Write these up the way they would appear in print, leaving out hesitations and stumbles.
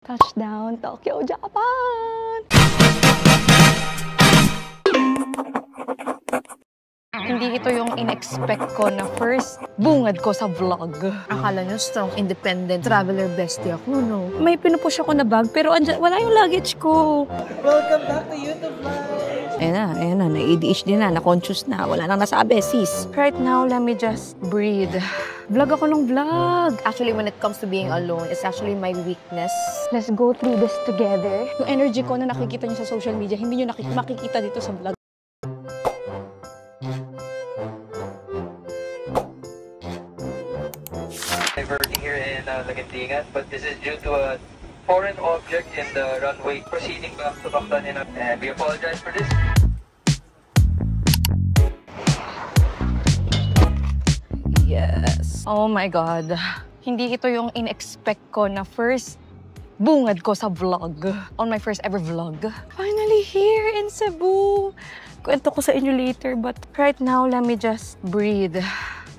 Touchdown, Tokyo, Japan! Hindi ito yung in-expect ko na first bungad ko sa vlog. Akala nyo strong, independent, traveler bestie ako, no? May pinupush ako na bag pero wala yung luggage ko. Welcome back to YouTube Live! Ayan na, na-ADHD na, na-conscious na, wala nang nasabi, sis. Right now, let me just breathe. Vlog ako ng vlog. Actually, when it comes to being alone, it's actually my weakness. Let's go through this together. Yung energy ko na nakikita niyo sa social media, hindi niyo makikita dito sa vlog. Diverting here in Lagantingan, but this is due to a foreign object in the runway proceeding back to Mactan, and we apologize for this. Yes. Oh my God. Hindi ito yung in-expect ko na first bungad ko sa vlog. On my first ever vlog. Finally here in Cebu. Kwento ko sa inyo later, but right now, let me just breathe.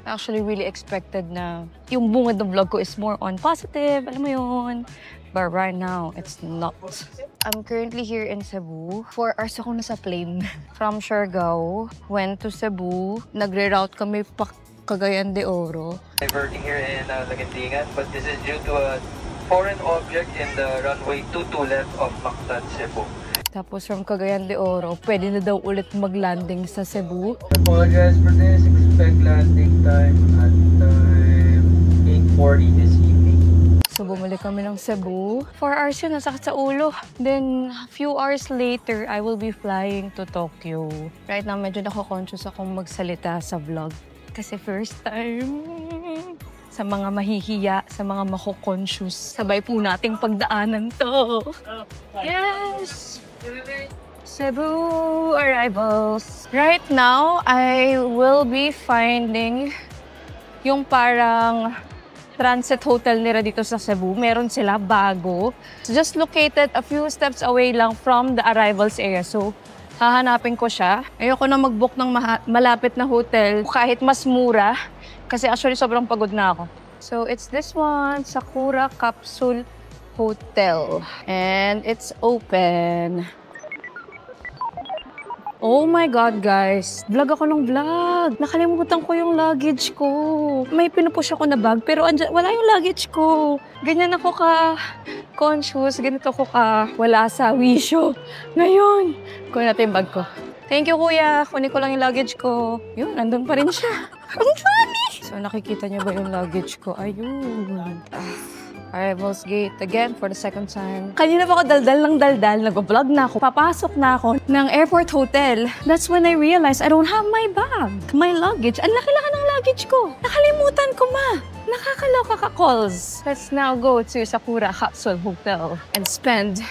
I actually really expected na yung bungad ng vlog ko is more on positive, alam mo yun. But right now, it's not. I'm currently here in Cebu. 4 hours ako nasa plane. From Siargao, went to Cebu. Nagre-route kami pa Cagayan de Oro. Diverting here in Lagantingan, but this is due to a foreign object in the runway 22 left of Mactan, Cebu. Tapos from Cagayan de Oro, pwede na daw ulit mag-landing sa Cebu. Apologize for this. Expect landing time at time 8:40 this evening. So bumalik kami ng Cebu. 4 hours yun, nasakit sa ulo. Then a few hours later, I will be flying to Tokyo. Right now, medyo nako-conscious akong magsalita sa vlog. Kasi first time, sa mga mahihiya, sa mga mako-conscious, sabay po nating pagdaanan to. Yes! Cebu arrivals. Right now, I will be finding yung parang transit hotel nila dito sa Cebu. Meron sila bago. It's just located a few steps away lang from the arrivals area. So, hahanapin ko siya. Ayoko na mag-book ng malapit na hotel kahit mas mura. Kasi actually sobrang pagod na ako. So, it's this one, Sakura Capsule Hotel. And it's open. Oh my God, guys. Vlog ako ng vlog. Nakalimutan ko yung luggage ko. May pinupush ako na bag, pero wala yung luggage ko. Ganyan ako ka-conscious. Ganito ako wala sa wisyo. Ngayon, kunin natin yung bag ko. Thank you, kuya. Kunin ko lang yung luggage ko. Yun, nandun pa rin siya. Ang dami! So, nakikita niyo ba yung luggage ko? Ayun. Arrivals gate again for the second time. Kanina pa ako daldal ng daldal. Nag-vlog na ako. Papasok na ako ng airport hotel. That's when I realized I don't have my bag. My luggage. Ang laki-laki ng luggage ko. Nakalimutan ko, ma. Nakakaloka ka calls. Let's now go to Sakura Capsule Hotel and spend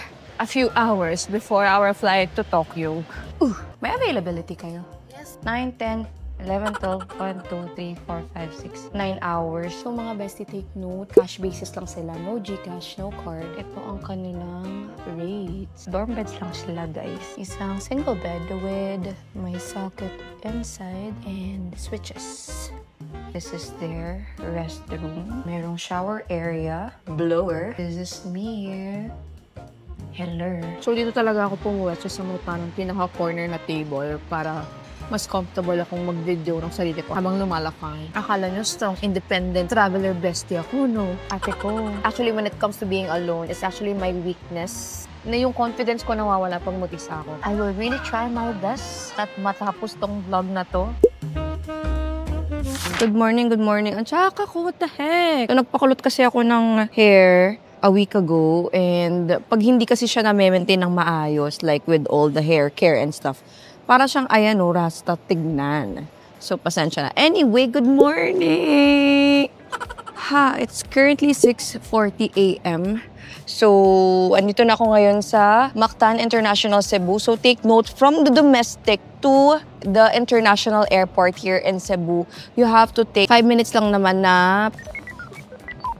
a few hours before our flight to Tokyo. May availability kayo? Yes. 9, 10, 11, 12, 1, 2, 3, 4, 5, 6, 9 hours. So mga bestie, take note. Cash basis lang sila. No Gcash, no card. Ito ang kanilang rates. Dorm beds lang sila, guys. Isang single bed with my socket inside and switches. This is their restroom. Merong shower area. Blower. This is me here. Hello. So dito talaga ako pumuwetso sa may parang pinaka-corner na table para mas comfortable akong mag-video ng sarili ko habang lumalakay. Akala nyo strong, independent, traveler bestie ako, no? Ate ko. Actually, when it comes to being alone, it's actually my weakness. Na yung confidence ko nawawala pag mag-isa ako. I will really try my best at matapos tong vlog na to. Good morning, good morning. Ang tsaka ko, what the heck? So, nagpakulot kasi ako ng hair a week ago and pag hindi kasi siya na-maintain ng maayos, like with all the hair care and stuff, para siyang, ayan o, rasta, tignan. So, pasensya na. Anyway, good morning! It's currently 6:40 a.m. So, andito na ako ngayon sa Mactan International Cebu. So, take note, from the domestic to the international airport here in Cebu, you have to take 5 minutes lang naman na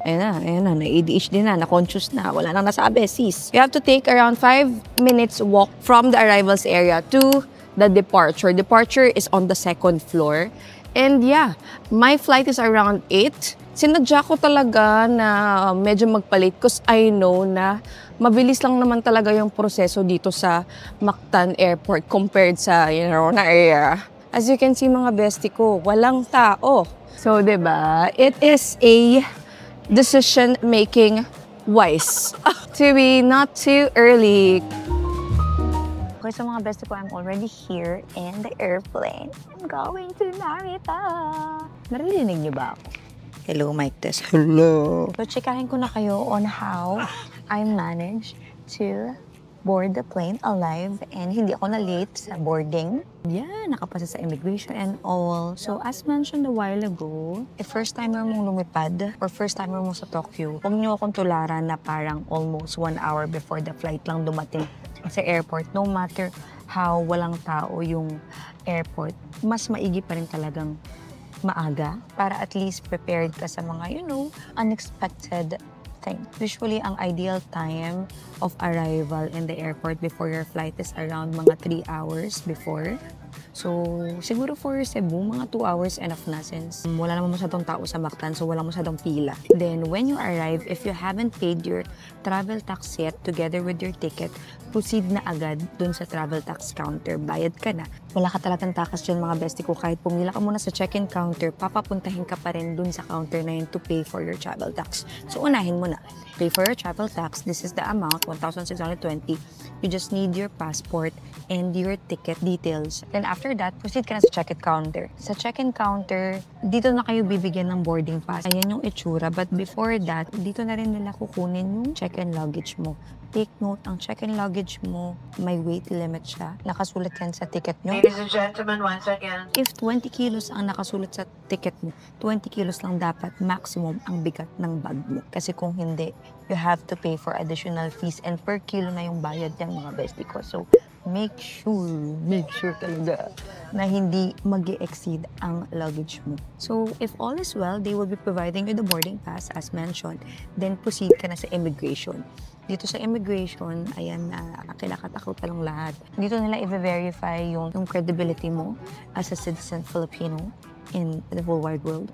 ayan na, na-ADHD na, na-conscious na, wala nang nasabi, sis. You have to take around 5 minutes walk from the arrivals area to the departure. Departure is on the 2nd floor. And yeah, my flight is around 8. Sinadya ko talaga na medyo magpalit because I know na mabilis lang naman talaga yung proseso dito sa Mactan Airport compared sa, na area. As you can see mga bestie ko, walang tao. So, diba, it is a decision-making wise to be not too early. Okay, so mga bestie ko, I'm already here in the airplane. I'm going to Narita. Narinig niyo ba ako? Hello, mic test. Hello. So, chikahin ko na kayo on how I managed to board the plane alive and hindi ako na-late sa boarding. Yeah, nakapasa sa immigration and all. So, as mentioned a while ago, if first timer mong lumipad or first timer mo sa Tokyo, huwag niyo akong tularan na parang almost 1 hour before the flight lang dumating sa airport. No matter how walang tao yung airport, mas maigi pa rin talagang maaga para at least prepared ka sa mga, unexpected thing. Usually, ang ideal time of arrival in the airport before your flight is around mga 3 hours before. So, siguro for Cebu, mga 2 hours enough na since wala naman masyadong tao sa Mactan, so wala masyadong pila. Then, when you arrive, if you haven't paid your travel tax yet together with your ticket, proceed na agad dun sa travel tax counter. Bayad ka na. Wala ka talagang takas dyan mga bestie ko. Kahit pumila ka muna sa check-in counter, papapuntahin ka pa rin dun sa counter na yun to pay for your travel tax. So, unahin mo na. Pay for your travel tax. This is the amount, 1,620. You just need your passport and your ticket details. Then after that, proceed ka na sa check-in counter. Sa check-in counter, dito na kayo bibigyan ng boarding pass. Ayan yung itsura. But before that, dito na rin nila kukunin yung check-in luggage mo. Take note, ang check-in luggage mo, may weight limit siya. Nakasulat yan sa ticket nyo. Ladies and gentlemen, once again. If 20 kilos ang nakasulat sa ticket mo, 20 kilos lang dapat maximum ang bigat ng bag mo. Kasi kung hindi, you have to pay for additional fees and per kilo na yung bayad ng mga bestie ko. So, make sure talaga na hindi mag-exceed ang luggage mo. So, if all is well, they will be providing you the boarding pass as mentioned. Then, proceed ka na sa immigration. Dito sa immigration, ayan na, kinakatakot lang lahat. Dito nila i-verify yung credibility mo as a citizen Filipino in the whole wide world.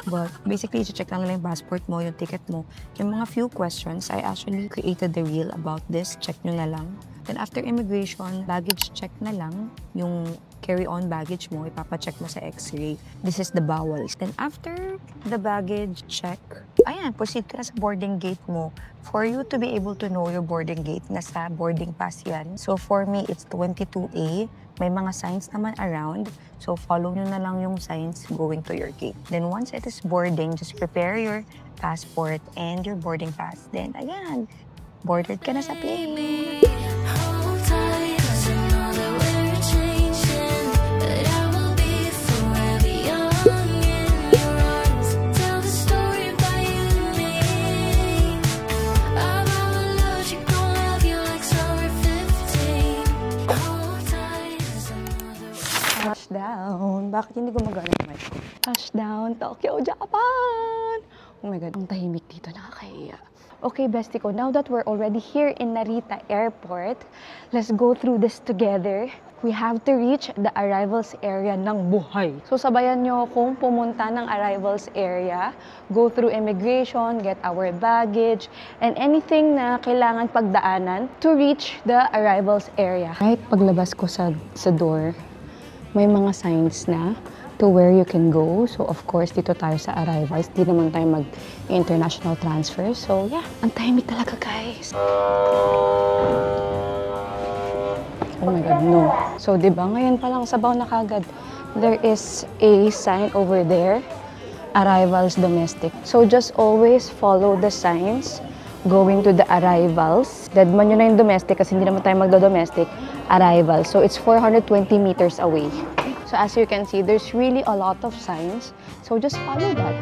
But basically, i-check lang nila yung passport mo, yung ticket mo. Yung mga few questions, I actually created the reel about this. Check nyo na lang. Then after immigration, baggage check na lang. Yung carry-on baggage mo, ipapacheck mo sa x-ray. This is the bowels. Then after the baggage check, ayan, proceed ka na sa boarding gate mo. For you to be able to know your boarding gate, nasa boarding pass yan. So for me, it's 22A. May mga signs naman around. So follow nyo na lang yung signs going to your gate. Then once it is boarding, just prepare your passport and your boarding pass. Then ayan, boarded ka na sa plane. Touchdown! Bakit hindi gumagana yung mic ko? Touchdown, Tokyo, Japan! Oh my God, ang tahimik dito, nakakahiya. Okay, bestie ko, now that we're already here in Narita Airport, let's go through this together. We have to reach the arrivals area ng buhay. So sabayan nyo kung pumunta ng arrivals area, go through immigration, get our baggage, and anything na kailangan pagdaanan to reach the arrivals area. Right, paglabas ko sa door, may mga signs na to where you can go. So, of course, dito tayo sa arrivals. Di naman tayo mag-international transfer. So, yeah. Ang tahimik talaga, guys. Oh my God, no. So, di ba? Ngayon pa lang, sabaw na kagad. There is a sign over there. Arrivals domestic. So, just always follow the signs going to the arrivals. Deadman nyo na yung domestic kasi hindi naman tayo magdo-domestic. Arrival. So, it's 420 meters away. So, as you can see, there's really a lot of signs. So, just follow that.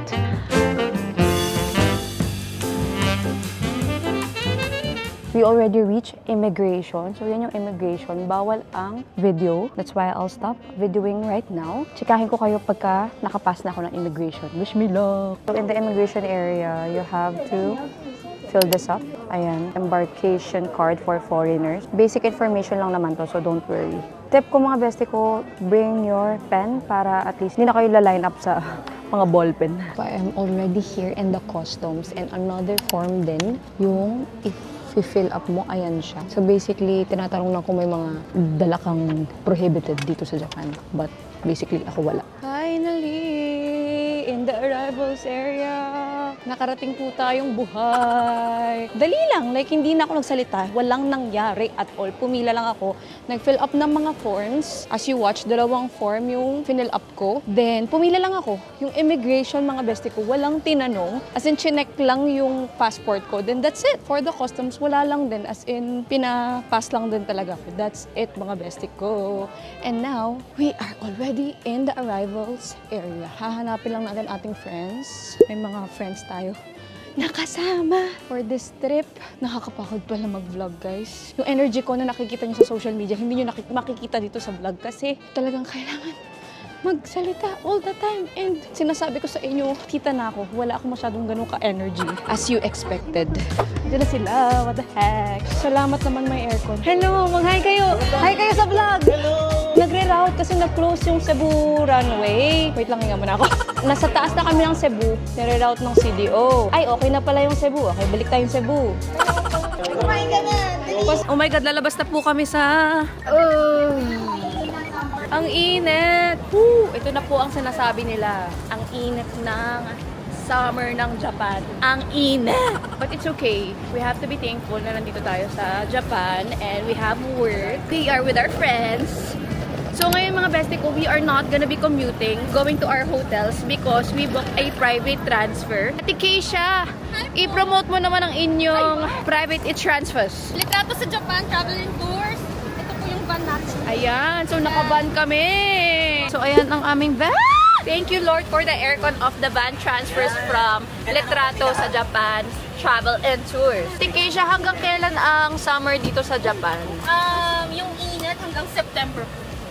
We already reached immigration. So, yan yung immigration. Bawal ang video. That's why I'll stop videoing right now. Chikahin ko kayo pagka nakapass na ako ng immigration. Wish me luck! So, in the immigration area, you have to fill this up. Ayan, embarkation card for foreigners. Basic information lang naman to, so don't worry. Tip ko mga bestie ko, bring your pen para at least hindi na kayo la-line up sa mga ballpen. I am already here in the customs and another form din, yung if-fill up mo, ayan siya. So basically, tinatanong lang kung may mga dala kang prohibited dito sa Japan. But basically, ako wala. Finally, in the arrivals area. Nakarating po tayong buhay. Dali lang, like hindi na ako nagsalita. Walang nangyari at all. Pumila lang ako. Nag-fill up ng mga forms. As you watch, 2 form yung fill up ko. Then, pumila lang ako. Yung immigration, mga bestie ko, walang tinanong. As in, chinek lang yung passport ko. Then, that's it. For the customs, wala lang din. As in, pinapass lang din talaga ako. That's it, mga bestie ko. And now, we are already in the arrivals area. Hahanapin lang natin ating friends. May mga friends tayo nakasama for this trip. Nakakapagod pala mag-vlog, guys. Yung energy ko na nakikita nyo sa social media, hindi nyo makikita dito sa vlog kasi talagang kailangan magsalita all the time. And sinasabi ko sa inyo, kita na ako, wala akong masyadong ganun ka-energy as you expected. Diyan na sila, what the heck. Salamat naman may aircon. Hello, mag-hi kayo. Hi kayo sa vlog. Hello. Nagre-route kasi nag-close yung Cebu runway. Wait lang, hinga muna ako. Nasa taas na kami ng Cebu. Nire-route ng CDO. Ay, okay na pala yung Cebu. Okay, balik tayong Cebu. Kumain ka na! Oh my God, lalabas na po kami sa... Ang init! Ito na po ang sinasabi nila. Ang init ng summer ng Japan. Ang init! But it's okay. We have to be thankful na nandito tayo sa Japan and we have work. We are with our friends. So ngayon mga bestie ko, we are not gonna be commuting, going to our hotels because we booked a private transfer. Ate Keisha, i-promote mo naman ang inyong private transfers. Litrato sa Japan, travel and tours. Ito po yung van natin. Ayan, so nakaban kami. So ayan ang aming van. Thank you Lord for the aircon of the van transfers from Litrato sa Japan Travel and Tours. Ate Keisha, hanggang kailan ang summer dito sa Japan? Yung init hanggang September.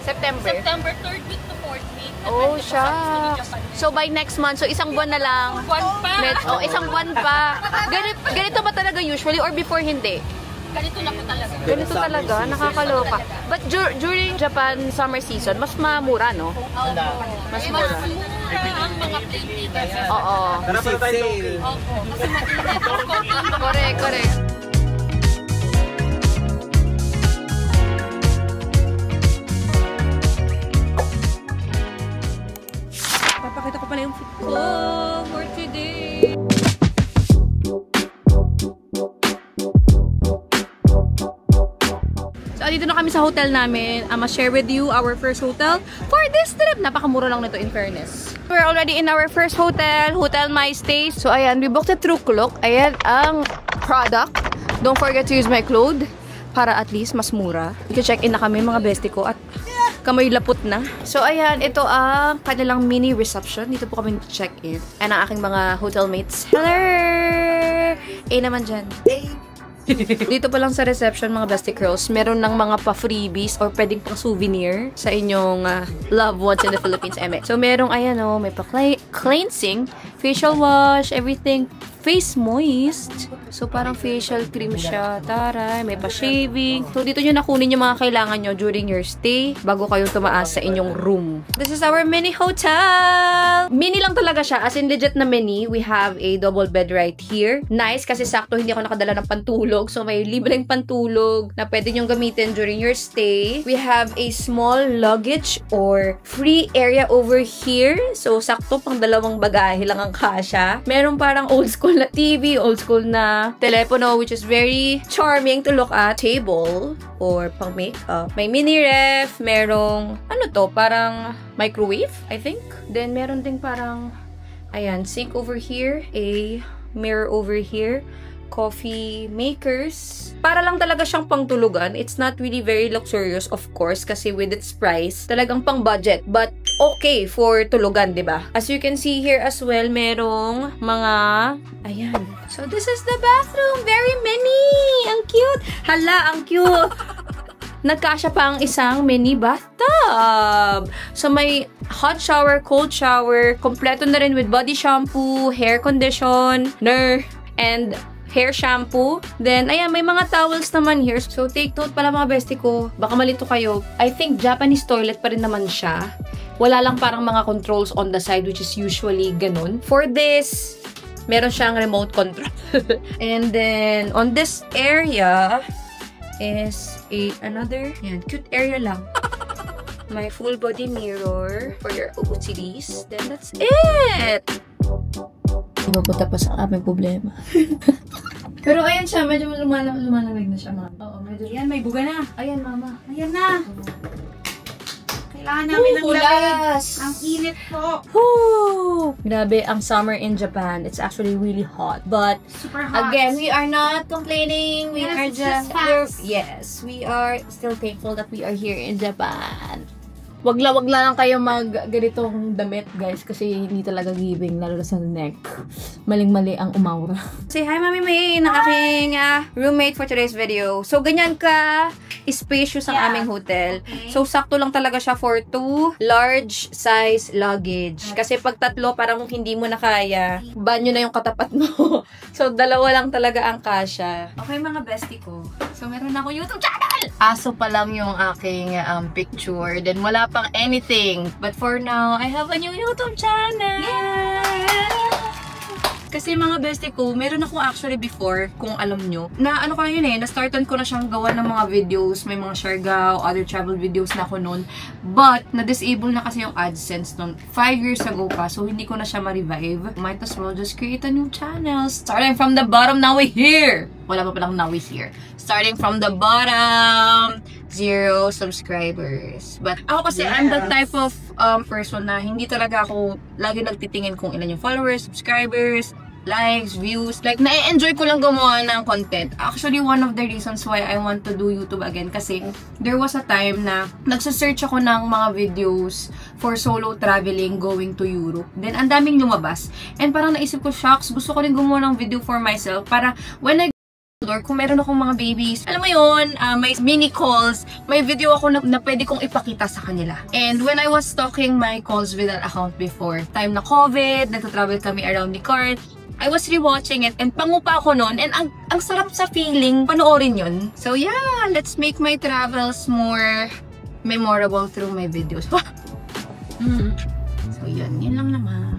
September? September 3rd week to 4th week. Oh, shucks. So by next month, so isang buwan na lang. Buwan pa. Oh, isang buwan pa. Ganito ba talaga usually or before hindi? Ganito na po talaga. Ganito talaga, nakakaloka. But during Japan summer season, mas mamura, no? Mas mura. Ang mga plane tickets. Oo. Kasi sale. Opo. Kasi mag-init. Correct, correct. Papakita ko pala yung fit ko for today. So, dito na kami sa hotel namin. I'ma share with you our first hotel for this trip. Napakamura lang nito in fairness. We're already in our first hotel, Hotel My Stay. So, ayan, we booked it through Klook. Ayan ang product. Don't forget to use my code para at least mas mura. I-check in na kami mga bestie ko at kamay lapot na. So, ayan, ito ang kanilang mini reception. Dito po kami check-in. And ang aking mga hotel mates. Hello! naman dyan. Dito pa lang sa reception, mga bestie girls, meron ng mga pa-freebies or pwedeng pang souvenir sa inyong loved ones in the Philippines. So, merong, ayan o, may pa-cleansing, facial wash, everything, face moist. So, parang facial cream siya. Taray, may pa-shaving. So, dito nyo nakunin yung mga kailangan nyo during your stay bago kayo tumaas sa inyong room. This is our mini hotel! Mini lang talaga siya. As in, legit na mini. We have a double bed right here. Nice, kasi sakto hindi ako nakadala ng pantulog. So, may libreng pantulog na pwede nyong gamitin during your stay. We have a small luggage or free area over here. So, sakto pang dalawang bagahe lang ang kasya. Meron parang old school na TV, old school na telepono, which is very charming to look at. Table or pang makeup. May mini ref. Merong, ano to, parang microwave, I think. Then, meron ding parang, ayan, sink over here. A mirror over here. Coffee makers. Para lang talaga siyang pangtulugan. It's not really very luxurious, of course, kasi with its price, talagang pang budget. But, okay for tulugan, diba? As you can see here as well, merong mga, ayan. So, this is the bathroom. Very mini! Ang cute! Hala, ang cute! Nagkasya pa ang isang mini bathtub. So, may hot shower, cold shower, kompleto na rin with body shampoo, hair conditioner, and hair shampoo. Then, ayan, may mga towels naman here. So, take note pala mga bestie ko. Baka malito kayo. I think Japanese toilet pa rin naman siya. Wala lang parang mga controls on the side, which is usually ganun. For this, meron siyang remote control. And then, on this area is another, yan, cute area lang. My full body mirror for your OOTDs. Then, that's it! Ibapunta pa sa aming problema. Pero ayan siya, medyo lumalamig na siya, mama. Oo, medyo. Ayan, may buga na. Ayan, mama. Ayan na. Kailangan namin ng lamig. Ang init po. Woo! Grabe, ang summer in Japan. It's actually really hot. But, Super hot. again, we are not complaining. We Yes, are it's just facts. yes, we are still thankful that we are here in Japan. Wag lang kayo ganitong damit, guys, kasi hindi talaga giving, lalo na sa neck. Maling-mali ang umawra. Say hi, Mami May, ng aking roommate for today's video. So, ganyan ka spacious ang aming hotel. Okay. So, sakto lang talaga siya for 2 large size luggage. Kasi pag tatlo, parang hindi mo na kaya, banyo na yung katapat mo. So, 2 lang talaga ang kasya. Okay, mga bestie ko. So, meron ako YouTube channel! Aso pa lang yung aking picture. Then, wala pang anything. But for now, I have a new YouTube channel! Kasi mga bestie ko, meron ako actually before, kung alam nyo, na ano ko na yun na-startan ko na siyang gawa ng mga videos, may mga Siargao, other travel videos na ako nun. But, na-disable na kasi yung AdSense nun 5 years ago pa, so hindi ko na siya ma-revive. Might as well just create a new channel. Starting from the bottom, now we're here! Wala pa palang now we're here. Starting from the bottom, 0 subscribers. But ako kasi, I'm the type of person na hindi talaga ako lagi nagtitingin kung ilan yung followers, subscribers, likes, views. Like, na-enjoy ko lang gumawa ng content. Actually, one of the reasons why I want to do YouTube again kasi there was a time na nagsasearch ako ng mga videos for solo traveling going to Europe. Then, ang daming lumabas. And parang naisip ko, shucks, gusto ko rin gumawa ng video for myself para when I or kung meron akong mga babies, alam mo yun, may mini calls, may video ako na pwede kong ipakita sa kanila. And when I was stalking my calls with that account before, time na COVID, nagtatravel kami around the cart, I was rewatching it and pangupa ako nun and ang sarap sa feeling panoorin yun. So yeah, let's make my travels more memorable through my videos. So yun lang naman.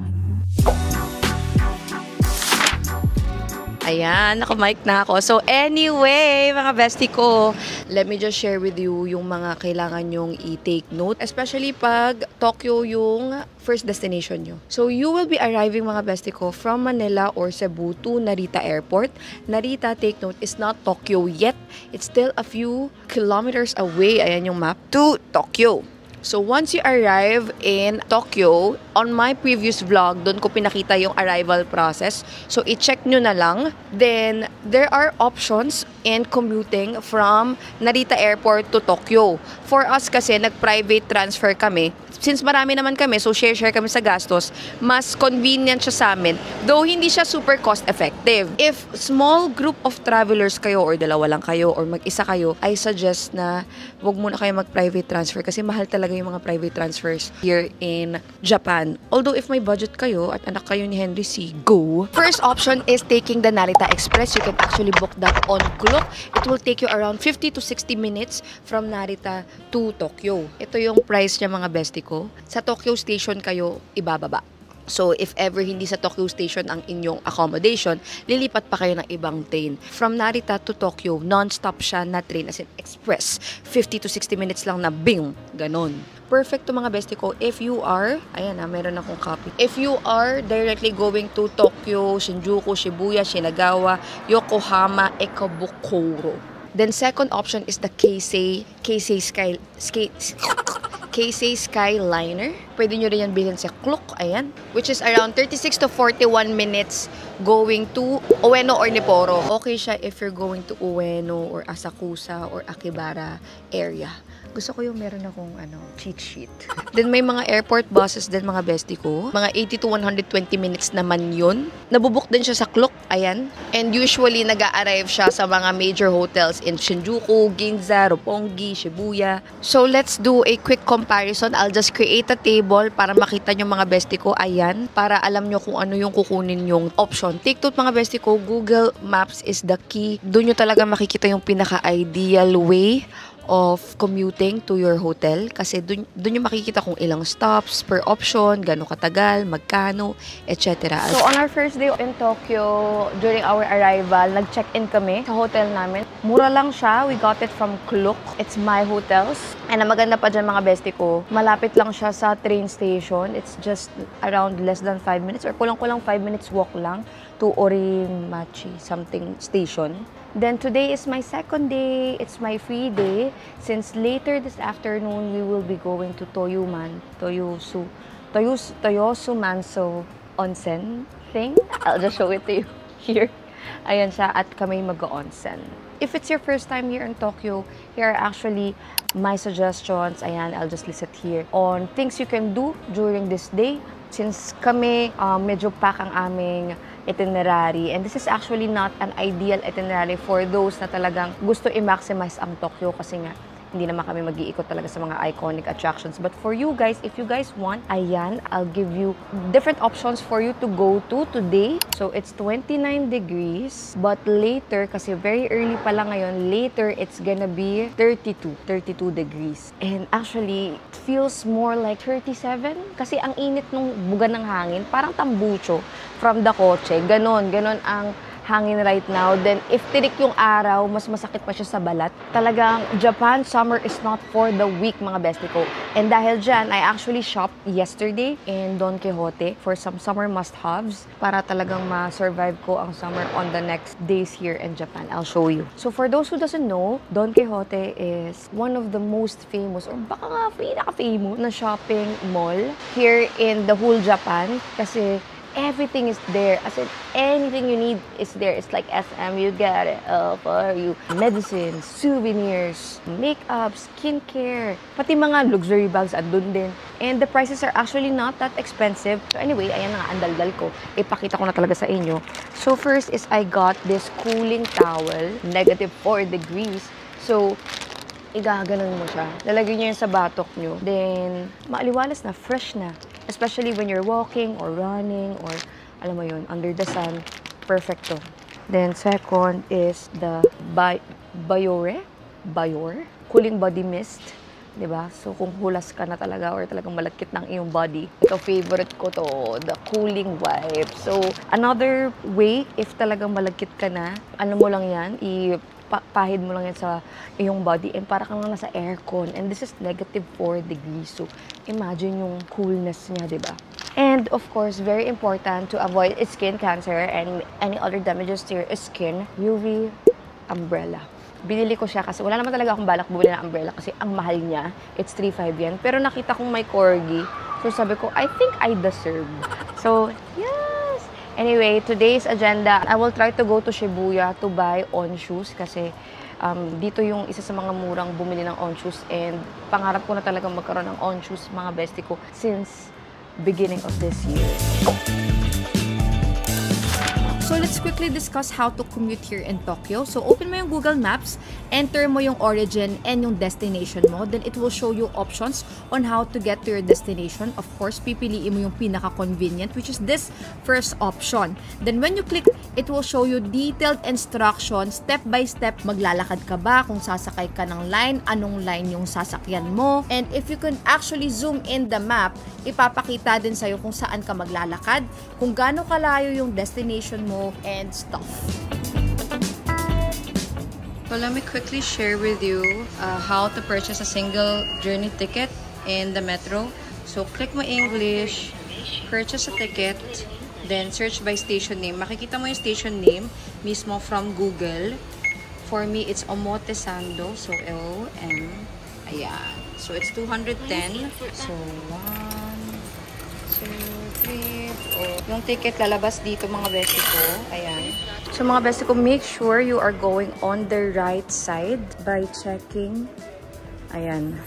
Ayan, naka-mic na ako. So anyway, mga bestie ko, let me just share with you yung mga kailangan nyong i-take note. Especially pag Tokyo yung first destination nyo. So you will be arriving, mga bestie ko, from Manila or Cebu to Narita Airport. Narita, take note, is not Tokyo yet. It's still a few kilometers away, ayan yung map, to Tokyo. So, once you arrive in Tokyo, on my previous vlog, doon ko pinakita yung arrival process. So, i-check nyo na lang. Then, there are options in commuting from Narita Airport to Tokyo. For us kasi, nag-private transfer kami. Since marami naman kami, so share kami sa gastos, mas convenient siya sa amin. Though, hindi siya super cost-effective. If small group of travelers kayo, or dalawa lang kayo, or mag-isa kayo, I suggest na wag muna kayo mag-private transfer kasi mahal talaga yung mga private transfers here in Japan. Although, if may budget kayo at anak kayo ni Henry C, go! First option is taking the Narita Express. You can actually book that on Klook. It will take you around 50 to 60 minutes from Narita to Tokyo. Ito yung price niya, mga bestie ko. Sa Tokyo Station kayo ibababa. So, if ever hindi sa Tokyo Station ang inyong accommodation, lilipat pa kayo ng ibang train. From Narita to Tokyo, non-stop siya na train, as in express. 50 to 60 minutes lang na bing, ganon. Perfect to, mga bestie ko, if you are, ayan na, meron akong copy. If you are directly going to Tokyo, Shinjuku, Shibuya, Shinagawa, Yokohama, Ekabukuro. Then, second option is the Keisei Skyliner. Pwede nyo rin yan bilhin sa Klook, ayan. Which is around 36 to 41 minutes going to Ueno or Nipporo. Okay siya if you're going to Ueno or Asakusa or Akibara area. Gusto ko yung meron akong cheat sheet. Then may mga airport buses din, mga bestie ko. Mga 80 to 120 minutes naman yun. Nabubuk din siya sa Klook, ayan. And usually, nag-a-arrive siya sa mga major hotels in Shinjuku, Ginza, Roppongi, Shibuya. So let's do a quick comparison. I'll just create a table table para makita nyo mga bestie ko. Ayan, para alam nyo kung ano yung kukunin yung option. Take note mga bestie ko, Google Maps is the key. Doon nyo talaga makikita yung pinaka-ideal way of commuting to your hotel kasi doon yung makikita kung ilang stops per option, gano'ng katagal, magkano, etc. So on our first day in Tokyo, during our arrival, nag-check-in kami sa hotel namin. Mura lang siya. We got it from Klook. It's My Hotels. And ang maganda pa dyan mga bestie ko, malapit lang siya sa train station. It's just around less than 5 minutes or kulang-kulang 5 minutes walk lang to Orimachi something station. Then today is my second day. It's my free day. Since later this afternoon, we will be going to Toyosu Manso Onsen thing. I'll just show it to you here. Ayan siya, at kami mag-onsen. If it's your first time here in Tokyo, here are actually my suggestions. Ayan, I'll just list it here on things you can do during this day. Since kami medyo pack ang aming itinerary. And this is actually not an ideal itinerary for those na talagang gusto i-maximize ang Tokyo kasi nga hindi naman kami mag-iikot talaga sa mga iconic attractions. But for you guys, if you guys want, ayan, I'll give you different options for you to go to today. So it's 29 degrees, but later, kasi very early pa lang ngayon, later it's gonna be 32 degrees. And actually, it feels more like 37 kasi ang init nung buga ng hangin, parang tambucho from the kotse. Ganon ang hangin right now. Then, if tirik yung araw, mas masakit pa siya sa balat. Talagang, Japan summer is not for the weak, mga bestie ko. And dahil dyan, I actually shopped yesterday in Don Quijote for some summer must-haves para talagang ma-survive ko ang summer on the next days here in Japan. I'll show you. So, for those who doesn't know, Don Quijote is one of the most famous, or baka nga pinaka-famous na shopping mall here in the whole Japan. Kasi, everything is there. As in, anything you need is there. It's like SM, you got it for you. Medicines, souvenirs, makeup, skincare, pati mga luxury bags at dun din. And the prices are actually not that expensive. So anyway, ayan na nga, ang daldal ko. Ipakita ko na talaga sa inyo. So first is I got this cooling towel, -4 degrees. So, igaganon mo siya. Lalagyan nyo yun sa batok nyo. Then, maaliwalas na, fresh na. Especially when you're walking or running or, alam mo yun, under the sun. Perfecto. Then, second is the Biore Cooling Body Mist. Diba? So, kung hulas ka na talaga or talagang malagkit ng iyong body, ito, favorite ko to, the cooling wipe. So, another way, if talagang malagkit ka na, ano mo lang yan, pahid mo lang yan sa iyong body and para kang lang nasa aircon. And this is -4 degrees. So, imagine yung coolness niya, diba? And, of course, very important to avoid skin cancer and any other damages to your skin, UV umbrella. Binili ko siya kasi wala naman talaga akong balak bumili ng umbrella kasi ang mahal niya. It's 3.5 yan. Pero nakita kong may corgi. So, sabi ko, I think I deserve. So, yes! Anyway, today's agenda, I will try to go to Shibuya to buy on shoes kasi dito yung isa sa mga murang bumili ng on shoes and pangarap ko na talagang magkaroon ng on shoes mga bestie ko since beginning of this year. So let's quickly discuss how to commute here in Tokyo. So open mo yung Google Maps, enter mo yung origin and yung destination mo. Then it will show you options on how to get to your destination. Of course, pipiliin mo yung pinaka-convenient, which is this first option. Then when you click, it will show you detailed instructions, step by step. Maglalakad ka ba? Kung sasakay ka ng line, anong line yung sasakyan mo? And if you can actually zoom in the map, ipapakita din sa'yo kung saan ka maglalakad, kung gaano kalayo yung destination mo, and stuff. So let me quickly share with you how to purchase a single journey ticket in the metro. So click mo English, purchase a ticket, then search by station name. Makikita mo yung station name mismo from Google. For me, it's Omotesando. So O-M. Ayan. So it's 210. So 1, 2, 3, 4. Yung ticket lalabas dito mga bestie ko. Ayan. So mga bestie ko, make sure you are going on the right side by checking. Ayan.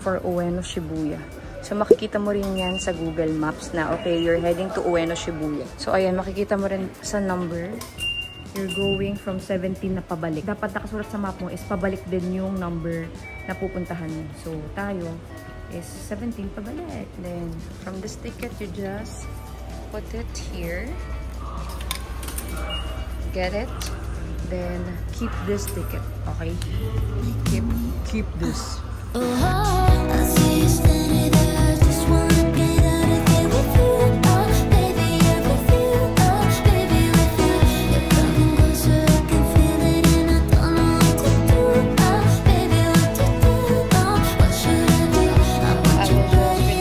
For Ueno, Shibuya. So makikita mo rin yan sa Google Maps na okay, you're heading to Ueno, Shibuya. So ayan, makikita mo rin sa number. you're going from 17 na pabalik. Dapat nakasulat sa map mo is pabalik din yung number na pupuntahan mo. So, tayo is 17 pabalik. Then, from this ticket, you just put it here. Get it. Then, keep this ticket. Okay? Keep this. I see you standing there, just wanna get out of here with you. Oh, baby, I'm with you. Oh, baby, with you. You're coming closer, I can feel it, and I don't know what to do. Oh, baby, what to do? Oh, what should I do? I want you ready,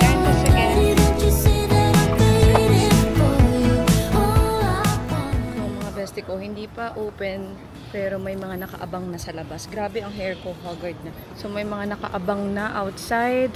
ready. Don't you see that I'm waiting for you? All I want. So, mga bestie ko, hindi pa open, pero may mga nakaabang na sa labas. Grabe ang hair ko, haggard na. So, may mga nakaabang na outside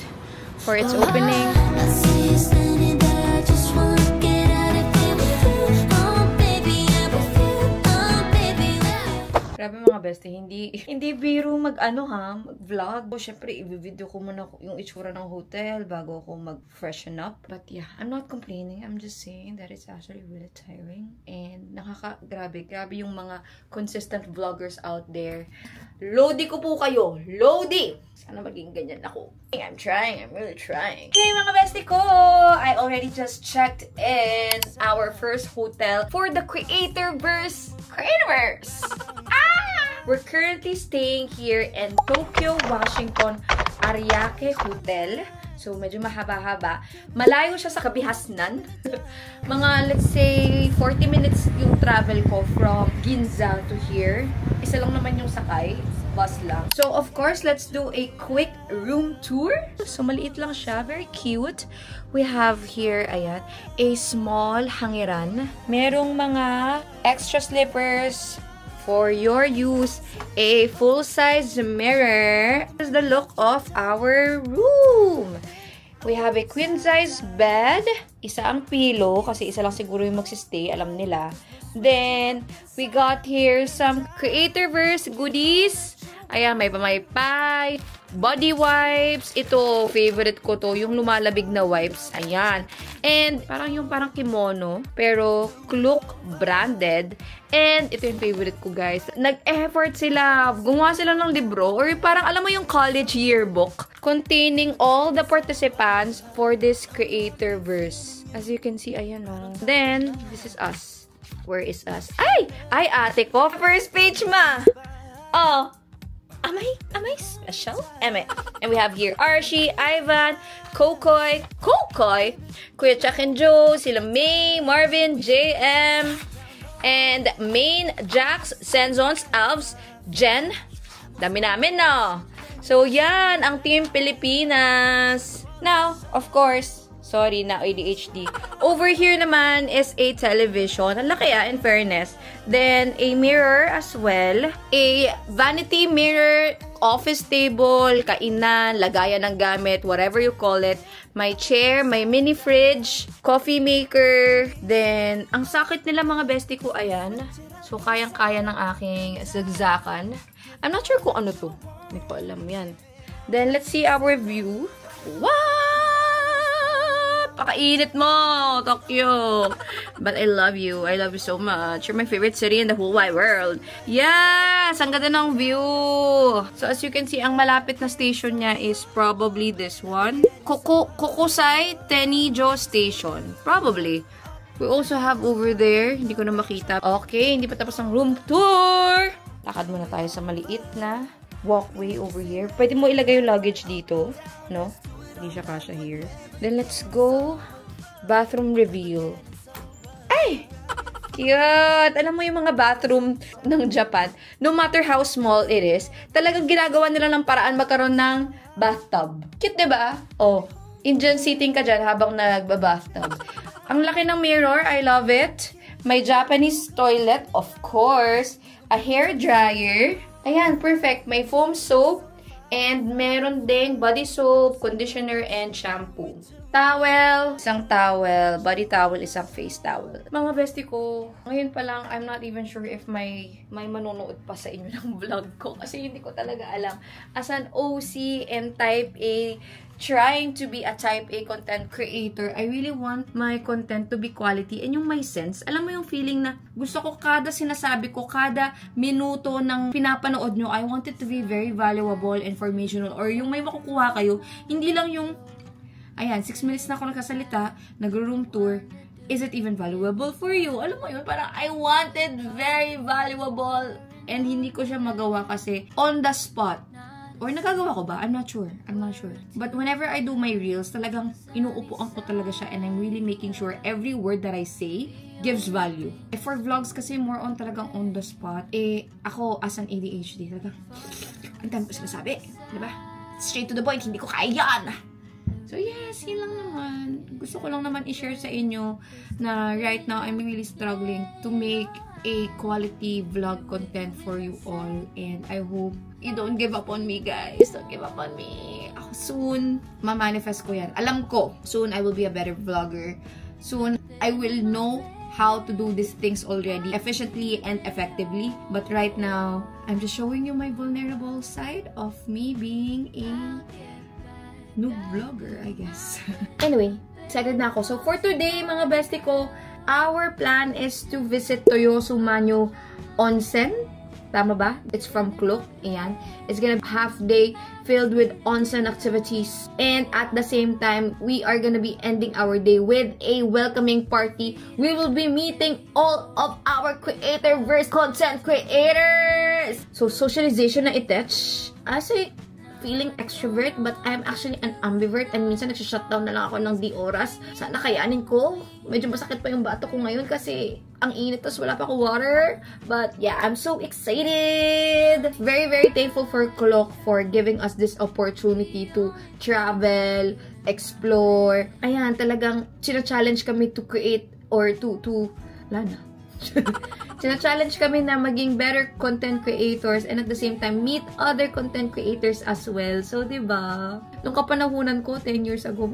for its opening. I see you standing there, I just wanna get out of here with you. Oh, baby, I'm with you. Oh, baby, with you. Grabe mga bestie, hindi biro mag-vlog. Siyempre, i-video ko muna yung itsura ng hotel bago ako mag-freshen up. But yeah, I'm not complaining. I'm just saying that it's actually really tiring. And grabe yung mga consistent vloggers out there. Lodi ko po kayo. Lodi! Sana maging ganyan ako. I'm really trying. Okay mga bestie ko! I already just checked in our first hotel for the Creatorverse. We're currently staying here in Tokyo, Washington, Ariake Hotel. So, medyo mahaba-haba. Malayo siya sa Kabihasnan. Mga, let's say, 40 minutes yung travel ko from Ginza to here. Isa lang naman yung sakay. Bus lang. So, of course, let's do a quick room tour. So, maliit lang siya. Very cute. We have here, ayan, a small hangiran. Merong mga extra slippers for your use, a full-size mirror. This is the look of our room. We have a queen-size bed. Isa ang pillow, kasi isa lang siguro yung magsistay, alam nila. Then, we got here some Creatorverse goodies. Ayan, may pamaypay, body wipes. Ito, favorite ko to, yung lumalabig na wipes. Ayan. And, parang kimono, pero Klook branded. And, ito yung favorite ko, guys. Nag-effort sila. Gumawa sila ng libro, or parang, alam mo yung college yearbook, containing all the participants for this Creatorverse. As you can see, ayan o. Then, this is us. Where is us? Ay, ate ko. First page, ma. Oh. Am I special? Am I? And we have here Archie, Ivan, Kokoy, Kuya Chuck and Joe, sila May, Marvin, JM, and Main, Jax, Senzons, Alves, Jen. Dami namin, no? So, yan, ang Team Pilipinas. Now, of course, sorry na ADHD. Over here naman is a television. Ang laki in fairness. Then, a mirror as well. A vanity mirror, office table, kainan, lagayan ng gamit, whatever you call it. May chair, may mini fridge, coffee maker. Then, ang sakit nila mga bestie ko, ayan. So, kayang-kaya ng aking zagzakan. I'm not sure kung ano to. Hindi ko alam yan. Then, let's see our view. Wow! Pakainit mo, Tokyo. But I love you. I love you so much. You're my favorite city in the whole wide world. Yes! Ang ganda ng view. So, as you can see, ang malapit na station niya is probably this one. Kokusai Tenijo Station. Probably. We also have over there. Hindi ko na makita. Okay, hindi pa tapos ang room tour. Lakad muna tayo sa maliit na walkway over here. Pwede mo ilagay yung luggage dito. No? Hindi siya kasha here. Then, let's go. Bathroom reveal. Ay! Cute! Alam mo yung mga bathroom ng Japan, no matter how small it is, talagang ginagawa nila ng paraan magkaroon ng bathtub. Cute, diba? Oh, Indian sitting ka dyan habang nagba-bathtub. Ang laki ng mirror. I love it. May Japanese toilet, of course. A hair dryer. Ayan, perfect. May foam soap. And meron ding body soap, conditioner, and shampoo. towel, isang towel, body towel, isang face towel. Mga bestie ko, ngayon pa lang, I'm not even sure if may manonood pa sa inyo ng vlog ko kasi hindi ko talaga alam. As an OC and type A, trying to be a type A content creator, I really want my content to be quality and yung may sense. Alam mo yung feeling na gusto ko kada sinasabi ko, kada minuto ng pinapanood nyo, I want it to be very valuable, informational, or yung may makukuha kayo, hindi lang yung ayan, 6 minutes na ako nagkasalita, nagro-room tour. Is it even valuable for you? Alam mo yun, parang I wanted very valuable and hindi ko siya magawa kasi on the spot. Or nagagawa ko ba? I'm not sure. But whenever I do my reels, talagang inuupuan ko talaga siya and I'm really making sure every word that I say gives value. For vlogs kasi more on talagang on the spot. Ako as an ADHD, talagang ang dami ko sinasabi. Diba? Straight to the point, hindi ko kaya yan. So yes, yun lang naman. Gusto ko lang naman i-share sa inyo na right now, I'm really struggling to make a quality vlog content for you all. And I hope you don't give up on me, guys. Don't give up on me. Ako soon, ma-manifest ko yan. Alam ko, soon I will be a better vlogger. Soon, I will know how to do these things already efficiently and effectively. But right now, I'm just showing you my vulnerable side of me being a noob vlogger, I guess. Anyway, excited na ako. So, for today, mga bestie ko, our plan is to visit Toyo Sumanyo Onsen. Tama ba? It's from Klook. Ayan. It's gonna be half day filled with onsen activities. And at the same time, we are gonna be ending our day with a welcoming party. We will be meeting all of our creator-verse content creators. So, socialization na itech. Kasi, feeling extrovert, but I'm actually an ambivert and minsan nagsishutdown na lang ako ng di oras. Sana kayanin ko. Medyo masakit pa yung bato ko ngayon kasi ang init tas wala pa ako water. But yeah, I'm so excited! Very, very thankful for Klook for giving us this opportunity to travel, explore. Ayan, talagang challenge kami to create or to lana. Challenge kami na maging better content creators and at the same time meet other content creators as well. So, diba? Nung kapanahunan ko, 10 years ago,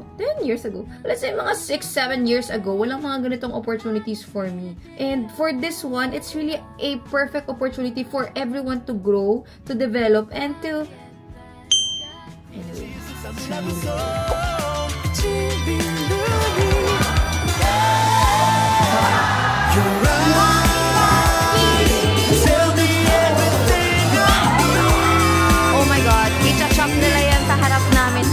let's say mga 6-7 years ago, walang mga ganitong opportunities for me. And for this one, it's really a perfect opportunity for everyone to grow, to develop, and to... Anyway. Oh my God, i-chop nila yan sa harap namin.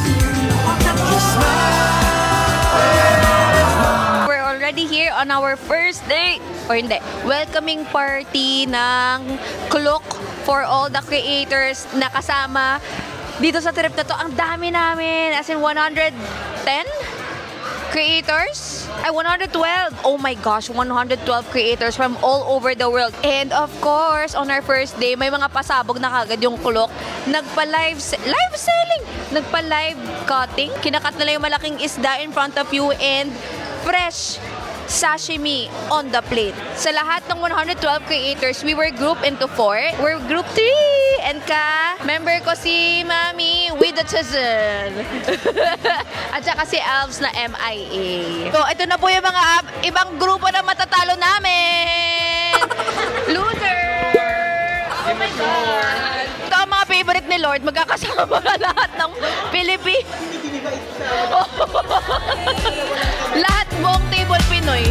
We're already here on our first day, or hindi, welcoming party ng Klook for all the creators na kasama dito sa trip na to. Ang dami namin, as in 110 creators? Ay, 112! Oh my gosh, 112 creators from all over the world. And of course, on our first day, may mga pasabog na kagad yung Klook. Nagpa-live selling! Nagpa-live cutting. Kinakat nila yung malaking isda in front of you and fresh sashimi on the plate. Sa lahat ng 112 creators, we were grouped into 4. We're group 3. And member ko si Mami with the chisel. At saka si Alves na MIA. So, ito na po yung mga ibang grupo na matatalo namin. Loser! Oh my God! Ito ang mga favorite ni Lord. Magkakasama lahat ng Pilipino. Lahat buong table Pinoy.